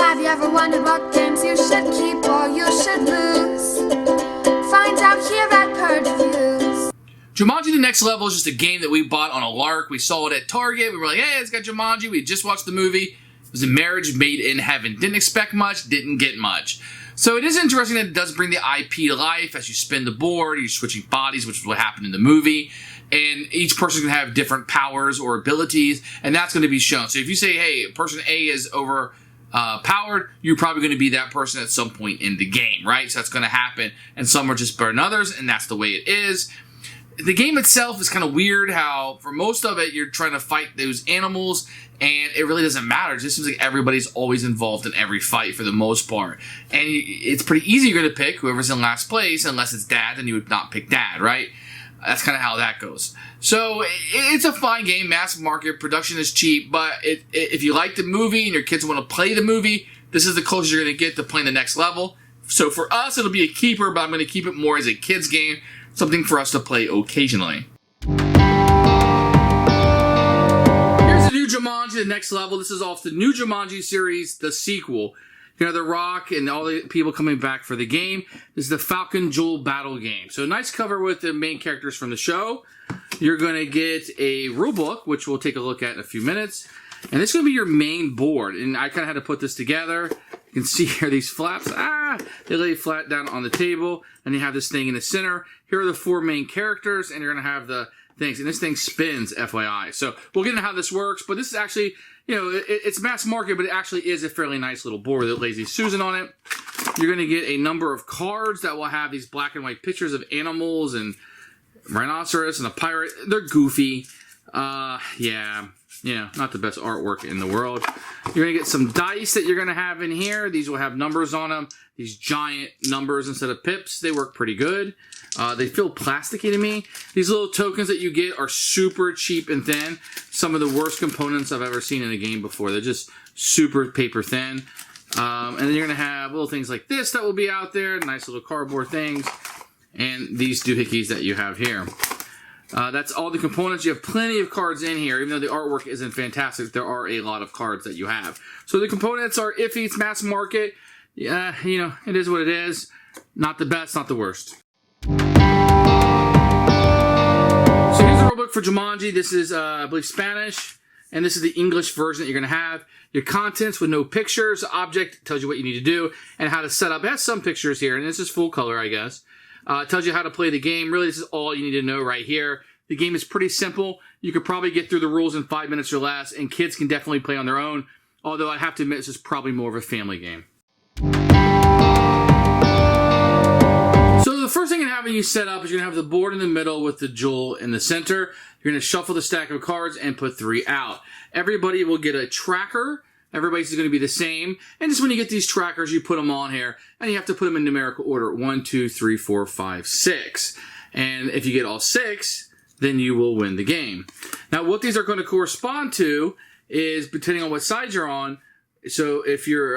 Have you ever wondered what games you should keep or you should lose? Find out here at Purge Reviews. Jumanji The Next Level is just a game that we bought on a lark. We saw it at Target. We were like, hey, it's got Jumanji. We just watched the movie. It was a marriage made in heaven. Didn't expect much, didn't get much. So it is interesting that it does bring the IP to life as you spin the board, you're switching bodies, which is what happened in the movie. And each person can have different powers or abilities, and that's going to be shown. So if you say, hey, person A is overpowered, you're probably going to be that person at some point in the game, right? So that's going to happen. And some are just better than others, and that's the way it is. The game itself is kind of weird how, for most of it, you're trying to fight those animals, and it really doesn't matter. It just seems like everybody's always involved in every fight for the most part. And it's pretty easy. You're going to pick whoever's in last place, unless it's Dad, then you would not pick Dad, right? That's kind of how that goes. So it's a fine game, mass market, production is cheap, but if you like the movie and your kids want to play the movie, this is the closest you're going to get to playing the next level. So for us, it'll be a keeper, but I'm going to keep it more as a kid's game, something for us to play occasionally. Here's the new Jumanji The Next Level. This is off the new Jumanji series, the sequel. You know, The Rock and all the people coming back for the game. This is the Falcon Joel battle game. So nice cover with the main characters from the show. You're going to get a rule book, which we'll take a look at in a few minutes. And this is going to be your main board. And I kind of had to put this together. You can see here these flaps. They lay flat down on the table. And you have this thing in the center. Here are the four main characters. And you're going to have the things. And this thing spins, FYI. So we'll get into how this works. But this is actually, you know, it's mass market, but it actually is a fairly nice little board with Lazy Susan on it. You're going to get a number of cards that will have these black and white pictures of animals and rhinoceros and a pirate. They're goofy. Yeah, not the best artwork in the world. You're going to get some dice that you're going to have in here. These will have numbers on them. These giant numbers instead of pips. They work pretty good. They feel plasticky to me. These little tokens that you get are super cheap and thin. Some of the worst components I've ever seen in a game before. They're just super paper thin. And then you're going to have little things like this that will be out there. Nice little cardboard things. And these doohickeys that you have here. That's all the components. You have plenty of cards in here. Even though the artwork isn't fantastic, there are a lot of cards that you have. So the components are iffy. It's mass market. Yeah, you know, it is what it is. Not the best, not the worst. So here's the rulebook for Jumanji. This is, I believe, Spanish. And this is the English version that you're going to have. Your contents with no pictures. Object tells you what you need to do and how to set up. It has some pictures here, and this is full color, I guess. It tells you how to play the game. Really, this is all you need to know right here. The game is pretty simple. You could probably get through the rules in 5 minutes or less, and kids can definitely play on their own. Although I have to admit, this is probably more of a family game. So the first thing you have when you set up is you're going to have the board in the middle with the jewel in the center. You're going to shuffle the stack of cards and put 3 out. Everybody will get a tracker. Everybody's going to be the same. And just when you get these trackers, you put them on here. And you have to put them in numerical order. 1, 2, 3, 4, 5, 6. And if you get all 6, then you will win the game. Now, what these are going to correspond to is, depending on what side you're on, so if you're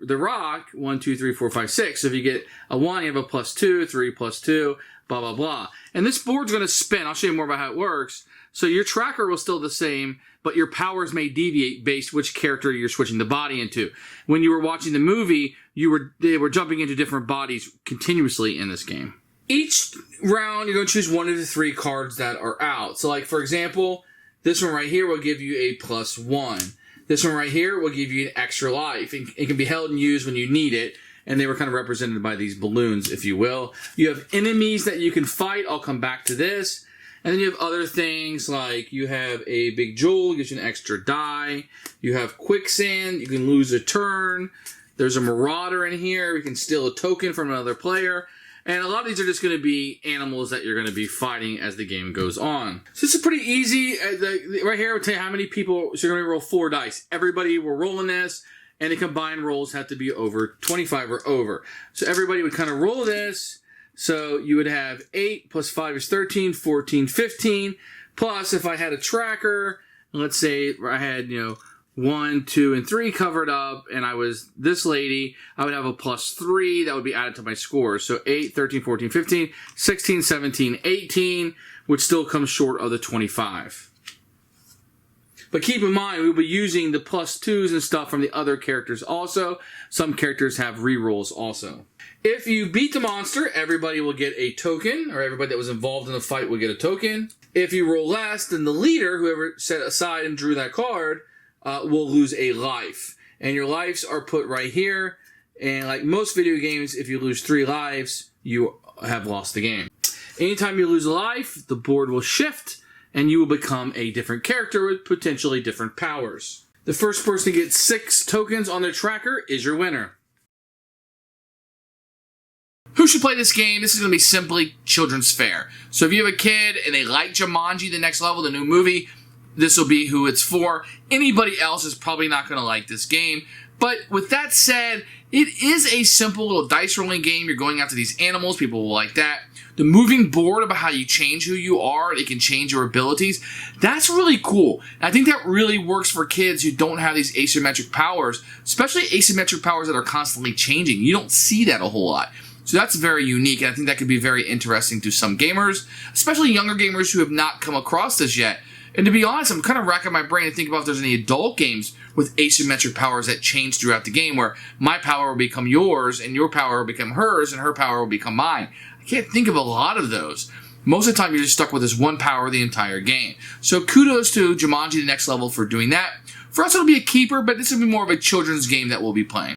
The Rock, 1, 2, 3, 4, 5, 6. So if you get a 1, you have a +2, 3 +2, blah, blah, blah. And this board's going to spin. I'll show you more about how it works. So your tracker will still be the same, but your powers may deviate based which character you're switching the body into. When you were watching the movie, they were jumping into different bodies continuously in this game. Each round, you're going to choose 1 of the 3 cards that are out. So like, for example, this one right here will give you a +1. This one right here will give you an extra life. It can be held and used when you need it. And they were kind of represented by these balloons, if you will. You have enemies that you can fight. I'll come back to this. And then you have other things like you have a big jewel, gives you an extra die. You have quicksand, you can lose a turn. There's a marauder in here, you can steal a token from another player. And a lot of these are just going to be animals that you're going to be fighting as the game goes on. So this is pretty easy. Right here, I'll tell you how many people. So you're going to roll 4 dice. Everybody will roll in this, and the combined rolls have to be over 25 or over. So everybody would kind of roll this. So you would have 8 plus 5 is 13, 14, 15. Plus, if I had a tracker, let's say I had, 1, 2, and 3 covered up, and I was this lady, I would have a +3 that would be added to my score. So 8, 13, 14, 15, 16, 17, 18, which still comes short of the 25. But keep in mind, we'll be using the +2s and stuff from the other characters also. Some characters have rerolls also. If you beat the monster, everybody will get a token, or everybody that was involved in the fight will get a token. If you roll less, then the leader, whoever set aside and drew that card, will lose a life. And your lives are put right here. And like most video games, if you lose 3 lives, you have lost the game. Anytime you lose a life, the board will shift, and you will become a different character with potentially different powers. The first person to get 6 tokens on their tracker is your winner. Who should play this game? This is going to be simply children's fare. So if you have a kid and they like Jumanji The Next Level, the new movie, this will be who it's for. Anybody else is probably not going to like this game. But with that said, it is a simple little dice rolling game. You're going after these animals. People will like that. The moving board about how you change who you are, it can change your abilities. That's really cool. And I think that really works for kids who don't have these asymmetric powers, especially asymmetric powers that are constantly changing. You don't see that a whole lot. So that's very unique, and I think that could be very interesting to some gamers, especially younger gamers who have not come across this yet. And to be honest, I'm kind of racking my brain to think about if there's any adult games with asymmetric powers that change throughout the game, where my power will become yours, and your power will become hers, and her power will become mine. I can't think of a lot of those. Most of the time, you're just stuck with this one power the entire game. So kudos to Jumanji The Next Level for doing that. For us, it'll be a keeper, but this will be more of a children's game that we'll be playing.